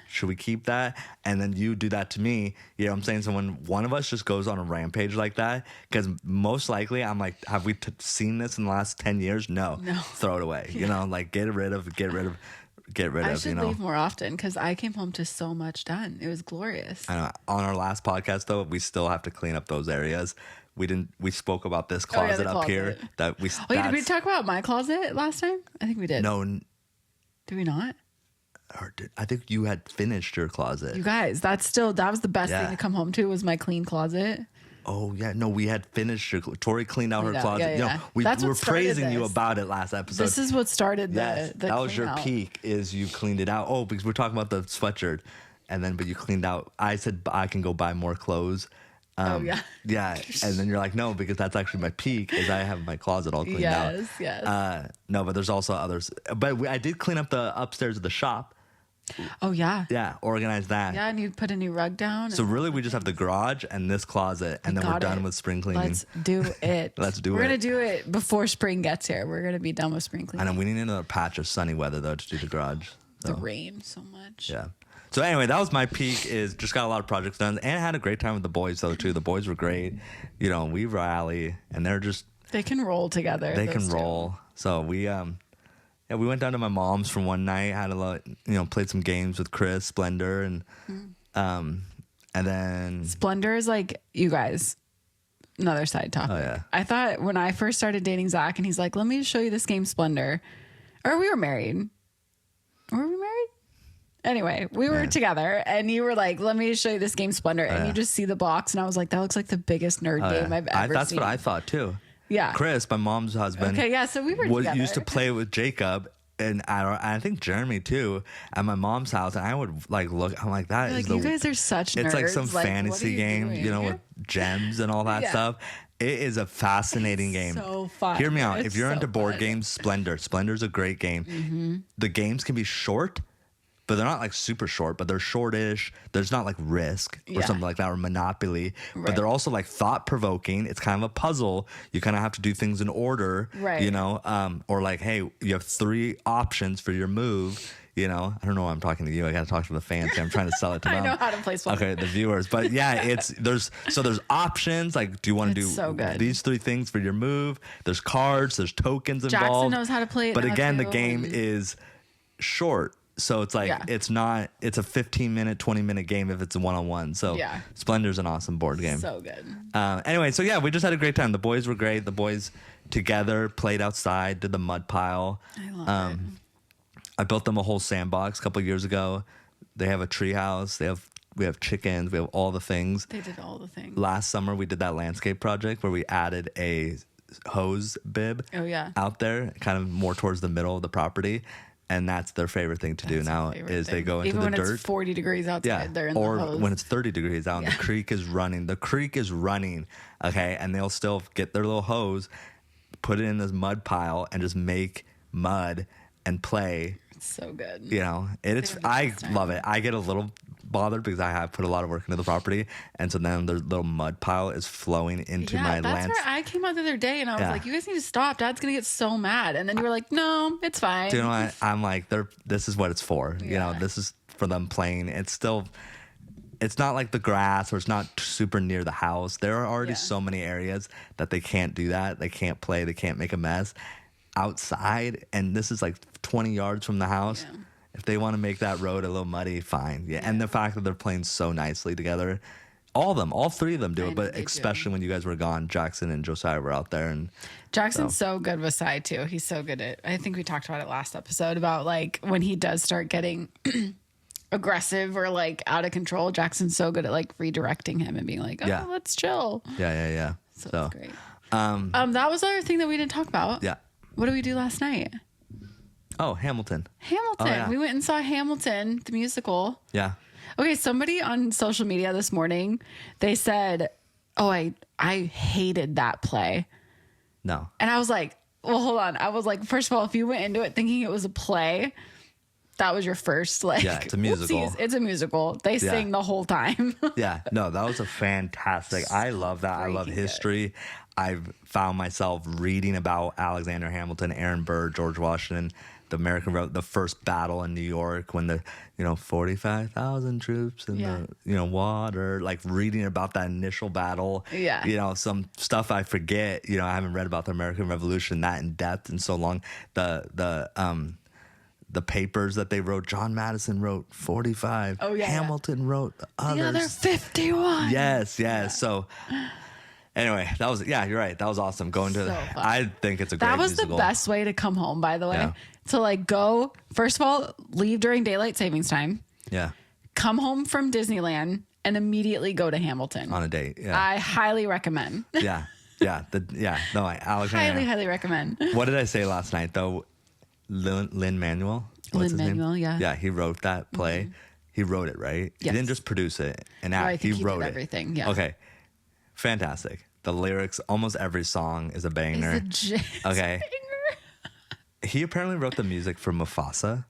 Speaker 2: should we keep that? And then you do that to me. You know what I'm saying? So when one of us just goes on a rampage like that, because most likely I'm like, have we seen this in the last 10 years? No. Throw it away. You know, like get rid of.
Speaker 1: I should leave more often because I came home to so much done. It was glorious.
Speaker 2: I know. On our last podcast though, we still have to clean up those areas. We spoke about this closet up here that we.
Speaker 1: Wait, did we talk about my closet last time? I think we did.
Speaker 2: No.
Speaker 1: Did we not?
Speaker 2: I think you had finished your closet.
Speaker 1: You guys, that was the best thing to come home to was my clean closet.
Speaker 2: Oh yeah, no, we had finished your. Tori cleaned out her closet.
Speaker 1: Yeah.
Speaker 2: You know, we were praising you about it last episode.
Speaker 1: This is what started the
Speaker 2: that was your peak. Is you cleaned it out. Oh, because we're talking about the sweatshirt, and then but you cleaned out. I said I can go buy more clothes. Yeah, and then you're like, no, because that's actually my peak. Is I have my closet all cleaned out.
Speaker 1: Yes.
Speaker 2: No, but there's also others. But I did clean up the upstairs of the shop.
Speaker 1: Oh yeah.
Speaker 2: Yeah, organize that.
Speaker 1: Yeah, and you put a new rug down.
Speaker 2: So really, we just have the garage and this closet, and then we're done with spring cleaning.
Speaker 1: Let's do it.
Speaker 2: We're
Speaker 1: gonna do it before spring gets here. We're gonna be done with spring cleaning.
Speaker 2: I know we need another patch of sunny weather though to do the garage. So.
Speaker 1: The rain so much.
Speaker 2: Yeah. So anyway, that was my peak. Is just got a lot of projects done, and I had a great time with the boys though too. The boys were great. You know, we rally, and
Speaker 1: they can roll together.
Speaker 2: They can roll. So we we went down to my mom's for one night. Had a lot, played some games with Chris, Splendor, and then
Speaker 1: Splendor is like, you guys. Another side topic.
Speaker 2: Oh yeah.
Speaker 1: I thought when I first started dating Zach, and he's like, "Let me show you this game, Splendor," or we were married. Were we married? Anyway, we were together, and you were like, "Let me show you this game, Splendor," and you just see the box, and I was like, "That looks like the biggest nerd game I've ever
Speaker 2: That's
Speaker 1: seen."
Speaker 2: what I thought too.
Speaker 1: Yeah,
Speaker 2: Chris, my mom's husband.
Speaker 1: Okay, yeah, so we were together.
Speaker 2: Used to play with Jacob, and I think Jeremy too, at my mom's house, and I would like look. I'm like, that is
Speaker 1: you guys are such nerds.
Speaker 2: It's like some
Speaker 1: like,
Speaker 2: fantasy game, with gems and all that stuff. It is a fascinating game.
Speaker 1: So fun.
Speaker 2: Hear me out. If you're
Speaker 1: so
Speaker 2: into board
Speaker 1: fun.
Speaker 2: games, Splendor's a great game. Mm-hmm. The games can be short, but they're not like super short, but they're shortish. There's not like Risk or something like that, or Monopoly, but they're also like thought provoking. It's kind of a puzzle. You kind of have to do things in order,
Speaker 1: right?
Speaker 2: Or like, hey, you have 3 options for your move. I don't know why I'm talking to you. I got to talk to the fans. I'm trying to sell it to them.
Speaker 1: I know how to play Splendor.
Speaker 2: Okay, the viewers. But yeah, there's options. Like, do you want to do these 3 things for your move? There's cards. There's tokens involved.
Speaker 1: Jackson knows how to play it.
Speaker 2: But again, the game is short. So it's like, it's a 15-minute, 20-minute game if it's a one-on-one. So Splendor's an awesome board game.
Speaker 1: So good.
Speaker 2: Anyway, so yeah, we just had a great time. The boys were great. The boys together played outside, did the mud pile.
Speaker 1: I love it.
Speaker 2: I built them a whole sandbox a couple of years ago. They have a tree house. We have chickens. We have all the things.
Speaker 1: They did all the things.
Speaker 2: Last summer, we did that landscape project where we added a hose bib out there, kind of more towards the middle of the property. And that's their favorite thing to do now is they go into the dirt.
Speaker 1: Even when it's 40 degrees outside, they're in the hose.
Speaker 2: Or when it's 30 degrees out and the creek is running. The creek is running, okay? And they'll still get their little hose, put it in this mud pile, and just make mud and play.
Speaker 1: It's so good.
Speaker 2: I love it. I get a little bothered because I have put a lot of work into the property, and so then the little mud pile is flowing into my land.
Speaker 1: That's where I came out the other day, and I was like, "You guys need to stop. Dad's gonna get so mad." And then you were like, "No, it's fine."
Speaker 2: Do you know what? I'm like, this is what it's for. This is for them playing. It's not like the grass, or it's not super near the house. There are already so many areas that they can't do that. They can't play. They can't make a mess outside, and this is like 20 yards from the house. If they want to make that road a little muddy, fine. And the fact that they're playing so nicely together, all 3 of them do it, but especially when you guys were gone, Jackson and Josiah were out there. And
Speaker 1: Jackson's so good with Sai too. He's so good at, I think we talked about it last episode about like when he does start getting aggressive or like out of control, Jackson's so good at like redirecting him and being like, let's chill.
Speaker 2: Yeah.
Speaker 1: So that's great. That was the other thing that we didn't talk about.
Speaker 2: Yeah.
Speaker 1: What did we do last night?
Speaker 2: Oh, Hamilton.
Speaker 1: Hamilton.
Speaker 2: Oh, yeah.
Speaker 1: We went and saw Hamilton, the musical.
Speaker 2: Yeah.
Speaker 1: Okay, somebody on social media this morning, they said, "Oh, I hated that play."
Speaker 2: No.
Speaker 1: And I was like, well, hold on. I was like, first of all, if you went into it thinking it was a play, that was your first, like,
Speaker 2: Yeah, it's a musical.
Speaker 1: whoopsies. It's a musical. They sing the whole time.
Speaker 2: Yeah, no, that was a fantastic. I love that. I love
Speaker 1: Freaking
Speaker 2: history. I've found myself reading about Alexander Hamilton, Aaron Burr, George Washington, the first battle in New York when 45,000 troops in the water, like reading about that initial battle.
Speaker 1: Yeah.
Speaker 2: Some stuff I forget. I haven't read about the American Revolution that in depth in so long. The papers that they wrote, John Madison wrote 45.
Speaker 1: Oh, yeah.
Speaker 2: Hamilton wrote others.
Speaker 1: The other 51.
Speaker 2: Yes. So anyway, you're right. That was awesome. I think it's a great
Speaker 1: That was
Speaker 2: musical.
Speaker 1: the best way to come home, by the way.
Speaker 2: Yeah.
Speaker 1: To like go, first of all, leave during daylight savings time,
Speaker 2: Yeah.
Speaker 1: come home from Disneyland, and immediately go to Hamilton.
Speaker 2: On a date. Yeah.
Speaker 1: I highly recommend.
Speaker 2: Yeah. No, Alexander.
Speaker 1: Highly recommend.
Speaker 2: What did I say last night though? Lin-Manuel? What's his name?
Speaker 1: Lin-Manuel, yeah.
Speaker 2: Yeah, he wrote that play. Mm-hmm. He wrote it, right?
Speaker 1: Yes.
Speaker 2: He didn't just produce it and act.
Speaker 1: I think he
Speaker 2: wrote
Speaker 1: did
Speaker 2: it.
Speaker 1: everything, yeah.
Speaker 2: Okay. Fantastic. The lyrics, almost every song is a banger. Okay. He apparently wrote the music for Mufasa.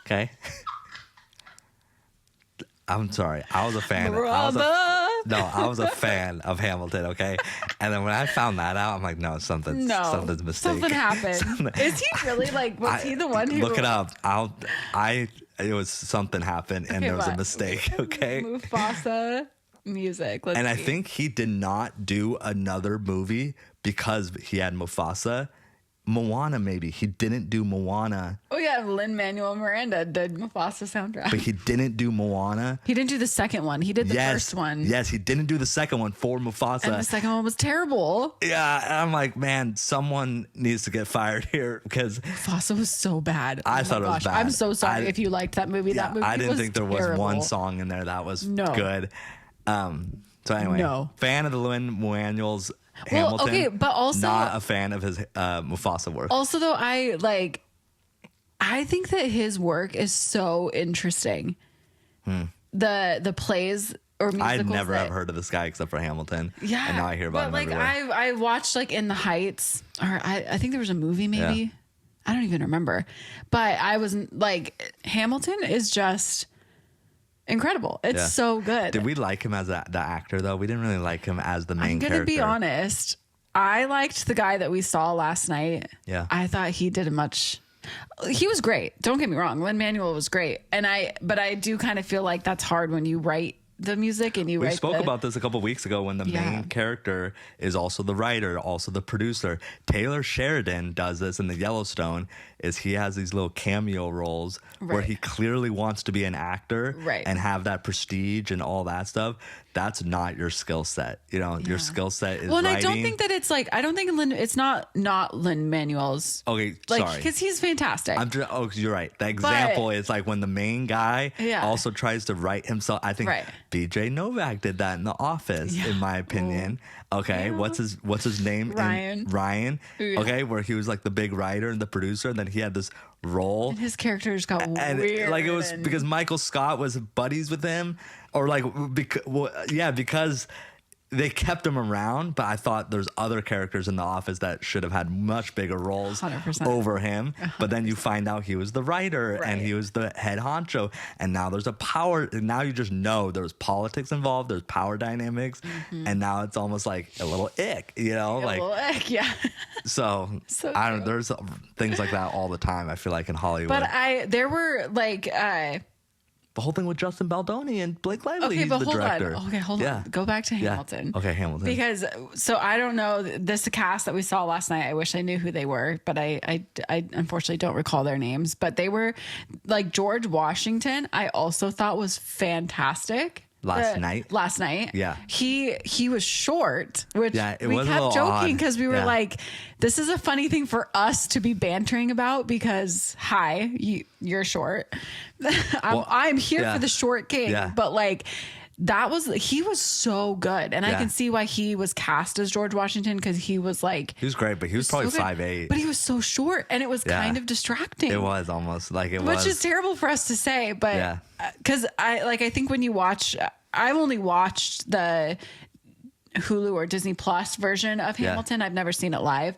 Speaker 2: Okay. I'm sorry. I was a fan. I was a fan of Hamilton, okay? And then when I found that out, I'm like, no, something's mistake.
Speaker 1: Something happened. Is he really was he the one who
Speaker 2: look it up? It was something happened and there was a mistake, okay?
Speaker 1: Mufasa music.
Speaker 2: And I think he did not do another movie because he had Mufasa. Moana, maybe. He didn't do Moana.
Speaker 1: Oh, yeah. Lin-Manuel Miranda did Mufasa soundtrack.
Speaker 2: But he didn't do Moana.
Speaker 1: He didn't do the second one. He did the first one.
Speaker 2: Yes, he didn't do the second one for Mufasa.
Speaker 1: And the second one was terrible.
Speaker 2: Yeah, and I'm like, man, someone needs to get fired here because
Speaker 1: Mufasa was so bad.
Speaker 2: I thought it was bad.
Speaker 1: I'm so sorry if you liked that movie.
Speaker 2: Yeah,
Speaker 1: that movie
Speaker 2: I didn't think there was
Speaker 1: terrible.
Speaker 2: one song in there that was good. So anyway, fan of the Lin-Manuel's Hamilton.
Speaker 1: Well, okay, but also
Speaker 2: not a fan of his Mufasa work.
Speaker 1: Also, though, I think that his work is so interesting. The plays or musicals.
Speaker 2: I'd never have heard of this guy except for Hamilton.
Speaker 1: Yeah,
Speaker 2: and now I hear about him everywhere.
Speaker 1: I watched like In the Heights, or I think there was a movie maybe.
Speaker 2: Yeah.
Speaker 1: I don't even remember, but I was like, Hamilton is just incredible. It's so good.
Speaker 2: Did we like him as the actor though? We didn't really like him as the main character.
Speaker 1: I'm gonna be honest. I liked the guy that we saw last night.
Speaker 2: Yeah.
Speaker 1: I thought he was great. Don't get me wrong. Lin-Manuel was great. But I do kind of feel like that's hard when you write the music and you
Speaker 2: we
Speaker 1: write
Speaker 2: spoke about this a couple weeks ago when the main character is also the writer, also the producer. Taylor Sheridan does this in the Yellowstone. He has these little cameo roles where he clearly wants to be an actor and have that prestige and all that stuff. That's not your skill set. Your skill set is
Speaker 1: and
Speaker 2: writing.
Speaker 1: I don't think that it's like, it's not Lin-Manuel's.
Speaker 2: Okay,
Speaker 1: like,
Speaker 2: sorry.
Speaker 1: Because he's fantastic.
Speaker 2: You're right. The example is like when the main guy also tries to write himself. I think BJ Novak did that in The Office, in my opinion. Okay,
Speaker 1: Yeah.
Speaker 2: what's his name? Ryan.
Speaker 1: Yeah.
Speaker 2: Okay, where he was like the big writer and the producer, and then he had this role.
Speaker 1: And his character just got
Speaker 2: And
Speaker 1: weird.
Speaker 2: like it was because Michael Scott was buddies with him, or like because they kept him around. But I thought there's other characters in The Office that should have had much bigger roles
Speaker 1: 100%.
Speaker 2: over him. But then you find out he was the writer and he was the head honcho, and now there's a power. Now you just know there's politics involved. There's power dynamics, and now it's almost like a little ick,
Speaker 1: a little ick, yeah.
Speaker 2: So I don't. There's things like that all the time. I feel like in Hollywood.
Speaker 1: But there were like
Speaker 2: the whole thing with Justin Baldoni and Blake Lively.
Speaker 1: Okay,
Speaker 2: he's
Speaker 1: but
Speaker 2: the
Speaker 1: hold
Speaker 2: director.
Speaker 1: on. Okay, hold on. Go back to Hamilton.
Speaker 2: Okay, Hamilton.
Speaker 1: Because I don't know this cast that we saw last night. I wish I knew who they were, but I unfortunately don't recall their names. But they were like George Washington. I also thought was fantastic.
Speaker 2: Last night.
Speaker 1: Yeah. He was short, which
Speaker 2: it
Speaker 1: we
Speaker 2: was a
Speaker 1: kept
Speaker 2: little
Speaker 1: joking
Speaker 2: odd.
Speaker 1: because we were like, this is a funny thing for us to be bantering about because you're short. I'm here for the short king, but like he was so good. And I can see why he was cast as George Washington, because he was like,
Speaker 2: he was great, but he was probably
Speaker 1: so
Speaker 2: 5'8".
Speaker 1: But he was so short, and it was kind of distracting.
Speaker 2: It was almost like it
Speaker 1: Which
Speaker 2: was.
Speaker 1: is terrible for us to say, but because I think when you watch, I've only watched the Hulu or Disney Plus version of Hamilton. I've never seen it live.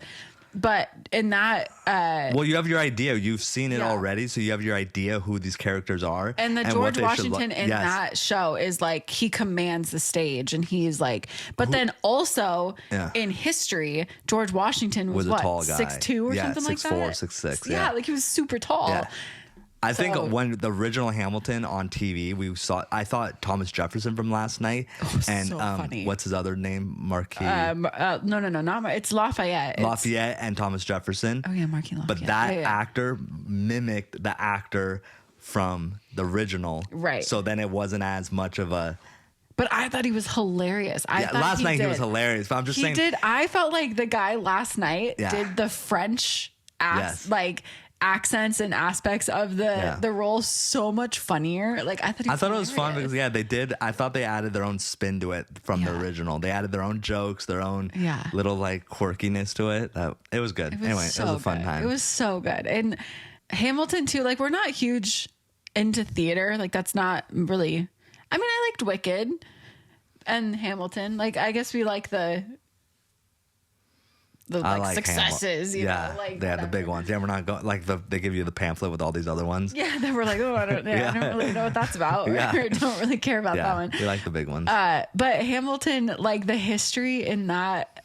Speaker 1: But in that,
Speaker 2: well, you have your idea. You've seen it already, so you have your idea who these characters are.
Speaker 1: And the George Washington in that show is like, he commands the stage, and he's like, but then also in history, George Washington was
Speaker 2: a
Speaker 1: what,
Speaker 2: tall guy.
Speaker 1: 6'2" or something like that?
Speaker 2: 6'4", 6'6".
Speaker 1: Yeah, like he was super tall.
Speaker 2: Yeah. I think when the original Hamilton on TV, I thought Thomas Jefferson from last night, and
Speaker 1: so funny.
Speaker 2: What's his other name? Marquis.
Speaker 1: No, not it's Lafayette.
Speaker 2: Lafayette and Thomas Jefferson.
Speaker 1: Oh yeah, Marquis Lafayette.
Speaker 2: But that actor mimicked the actor from the original,
Speaker 1: right?
Speaker 2: So then it wasn't as much of a.
Speaker 1: But I thought he was hilarious.
Speaker 2: Last night he was hilarious. But I'm just saying,
Speaker 1: I felt like the guy last night did the French accents and aspects of the role so much funnier. Like I thought
Speaker 2: it was fun because they did. I thought they added their own spin to it from the original. They added their own jokes, their own little like quirkiness to it. It was good. It was a fun time.
Speaker 1: It was so good. And Hamilton too. Like, we're not huge into theater. Like, that's not really. I mean, I liked Wicked and Hamilton. Like, I guess we like the successes, you know, like
Speaker 2: they had the big ones. Yeah, we're not going like they give you the pamphlet with all these other ones.
Speaker 1: Yeah, they were like, oh, I don't really know what that's about. Or don't really care about that one.
Speaker 2: We like the big ones.
Speaker 1: But Hamilton, like the history in that,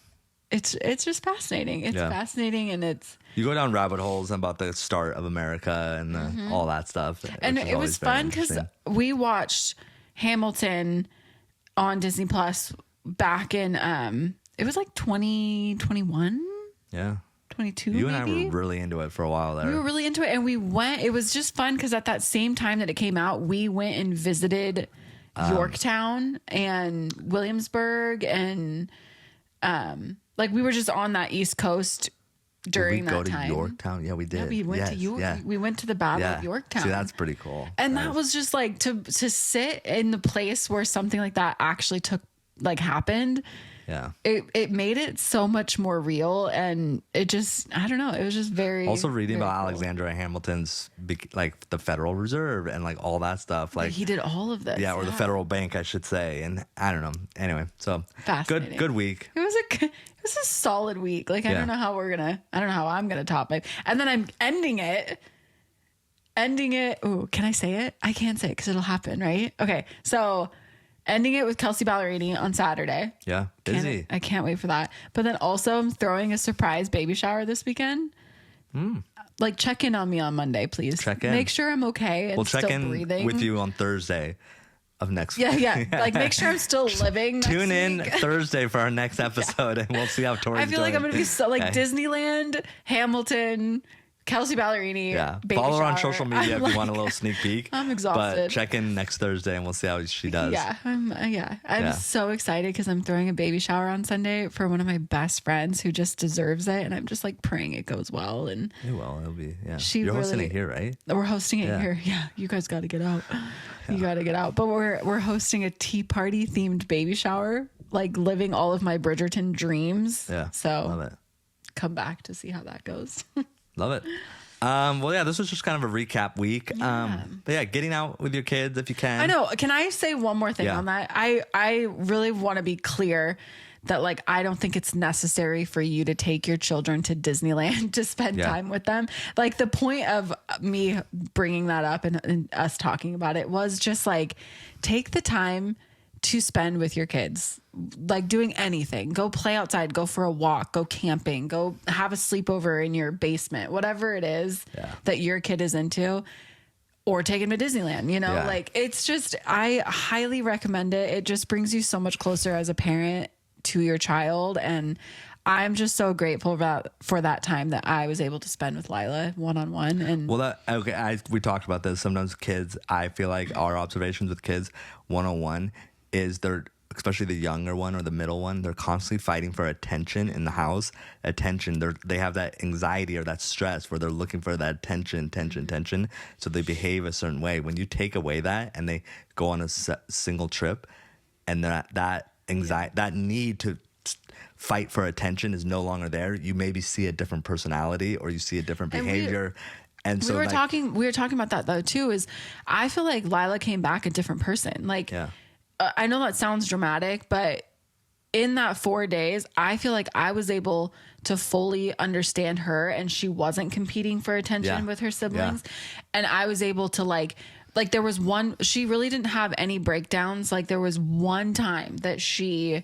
Speaker 1: it's just fascinating. It's fascinating, and it's.
Speaker 2: You go down rabbit holes about the start of America and all that stuff.
Speaker 1: And it was fun because we watched Hamilton on Disney Plus back in it was like 2021. Yeah. 22.
Speaker 2: You and I were really into it for a while there.
Speaker 1: We were really into it, and we went. It was just fun because at that same time that it came out, we went and visited Yorktown and Williamsburg, and like we were just on that East Coast during that time. Did we go to
Speaker 2: Yorktown? Yeah, we did.
Speaker 1: Yeah, we went to York. Yeah. We went to the Battle of Yorktown.
Speaker 2: See, that's pretty cool.
Speaker 1: And that was just like to sit in the place where something like that actually happened. Yeah. It made it so much more real, and it just, I don't know, it was just very.
Speaker 2: Also reading about
Speaker 1: cool.
Speaker 2: Alexander Hamilton's like the Federal Reserve and like all that stuff. Like
Speaker 1: he did all of this.
Speaker 2: Yeah, or the Federal Bank, I should say. And I don't know. Anyway, so good week.
Speaker 1: It was a solid week. Like I don't know how I'm gonna top it. And then I'm ending it. Oh, can I say it? I can't say it because it'll happen, right? Okay, so. Ending it with Kelsey Ballerini on Saturday.
Speaker 2: Yeah, busy.
Speaker 1: I can't wait for that. But then also I'm throwing a surprise baby shower this weekend. Like, check in on me on Monday, please.
Speaker 2: Check in.
Speaker 1: Make sure I'm okay and
Speaker 2: we'll check
Speaker 1: still
Speaker 2: in
Speaker 1: breathing.
Speaker 2: with you on Thursday of next week.
Speaker 1: Yeah. Like, make sure I'm still living next
Speaker 2: Tune in
Speaker 1: week.
Speaker 2: Thursday for our next episode, and we'll see how Tori's doing.
Speaker 1: I feel like I'm going to be so, like, Disneyland, Hamilton, Kelsey Ballerini. Yeah.
Speaker 2: Follow her on
Speaker 1: shower.
Speaker 2: social media if you want a little sneak peek.
Speaker 1: I'm exhausted.
Speaker 2: But check in next Thursday and we'll see how she does.
Speaker 1: Yeah. I'm so excited because I'm throwing a baby shower on Sunday for one of my best friends who just deserves it. And I'm just like praying it goes well. And
Speaker 2: it will. It'll be, You're hosting it here, right?
Speaker 1: We're hosting it here. Yeah. You guys got to get out. You got to get out. But we're hosting a tea party themed baby shower, like living all of my Bridgerton dreams.
Speaker 2: Yeah.
Speaker 1: So
Speaker 2: love it.
Speaker 1: Come back to see how that goes.
Speaker 2: Love it. This was just kind of a recap week. But getting out with your kids if you can.
Speaker 1: I know. Can I say one more thing on that? I really want to be clear that, like, I don't think it's necessary for you to take your children to Disneyland to spend time with them. Like, the point of me bringing that up and us talking about it was just like, take the time to spend with your kids, like doing anything. Go play outside, go for a walk, go camping, go have a sleepover in your basement, whatever it is that your kid is into, or take him to Disneyland, like it's just, I highly recommend it. It just brings you so much closer as a parent to your child. And I'm just so grateful for that time that I was able to spend with Lila one-on-one. And
Speaker 2: we talked about this. Sometimes kids, I feel like our observations with kids one-on-one is especially the younger one or the middle one, they're constantly fighting for attention in the house. They have that anxiety or that stress where they're looking for that attention. So they behave a certain way. When you take away that and they go on a single trip, and that anxiety, that need to fight for attention is no longer there. You maybe see a different personality or you see a different behavior. And so
Speaker 1: we were talking about that though too, is I feel like Lila came back a different person. Like, I know that sounds dramatic, but in that 4 days, I feel like I was able to fully understand her, and she wasn't competing for attention with her siblings. And I was able to like there was one, she really didn't have any breakdowns. Like there was one time that she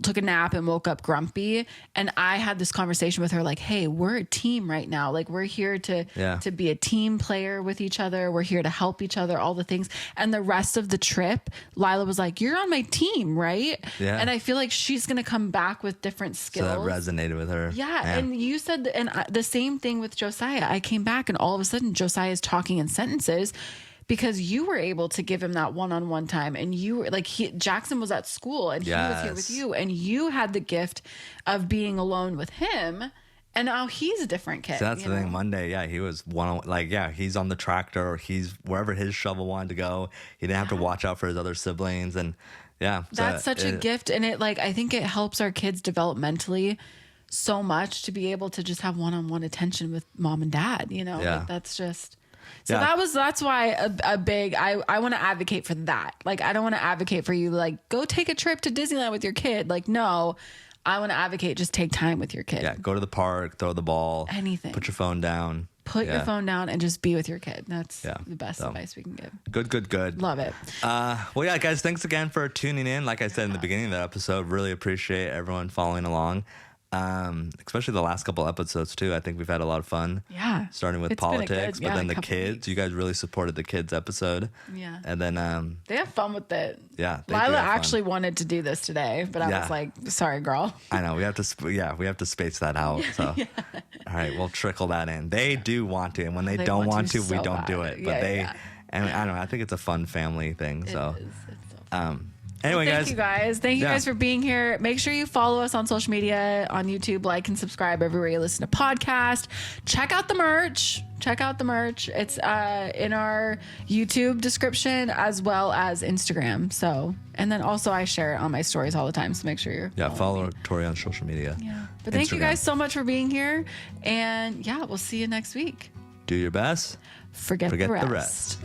Speaker 1: took a nap and woke up grumpy, and I had this conversation with her like, hey, we're a team right now. Like we're here to be a team player with each other. We're here to help each other, all the things. And the rest of the trip, Lila was like, you're on my team, right? And I feel like she's going to come back with different skills.
Speaker 2: So that resonated with her.
Speaker 1: And you said, the same thing with Josiah. I came back and all of a sudden Josiah is talking in sentences, because you were able to give him that one-on-one time, and you were like, Jackson was at school and he was here with you, and you had the gift of being alone with him, and now he's a different kid.
Speaker 2: So that's the thing. Monday, he was he's on the tractor, or he's wherever his shovel wanted to go. He didn't have to watch out for his other siblings, and
Speaker 1: that's such a gift. And it I think it helps our kids developmentally so much to be able to just have one-on-one attention with mom and dad. Like that's just. So that's why a big, I want to advocate for that. Like, I don't want to advocate for you, like, go take a trip to Disneyland with your kid. Like, no, I want to advocate, just take time with your kid.
Speaker 2: Yeah. Go to the park, throw the ball,
Speaker 1: anything.
Speaker 2: Put your phone down.
Speaker 1: Put your phone down and just be with your kid. That's the best advice we can give.
Speaker 2: Good.
Speaker 1: Love it.
Speaker 2: Well, guys, thanks again for tuning in. Like I said in the beginning of the episode, really appreciate everyone following along. Especially the last couple episodes too. I think we've had a lot of fun.
Speaker 1: Yeah.
Speaker 2: Starting with politics, but then the kids. You guys really supported the kids episode.
Speaker 1: Yeah.
Speaker 2: And then
Speaker 1: they have fun with it.
Speaker 2: Yeah.
Speaker 1: Lila actually wanted to do this today, but I was like, sorry, girl.
Speaker 2: I know we have to space that out. So all right, we'll trickle that in. They do want to, and when they don't want to, we don't do it. But and I don't know. I think it's a fun family thing. So.
Speaker 1: It is. It's so fun.
Speaker 2: Anyway,
Speaker 1: thank you guys. Thank you guys for being here. Make sure you follow us on social media, on YouTube, like and subscribe everywhere you listen to podcasts. Check out the merch. It's in our YouTube description as well as Instagram. So, and then also I share it on my stories all the time. So make sure you're
Speaker 2: follow Tori on social media.
Speaker 1: Yeah. But thank you guys so much for being here. And we'll see you next week.
Speaker 2: Do your best.
Speaker 1: Forget the rest.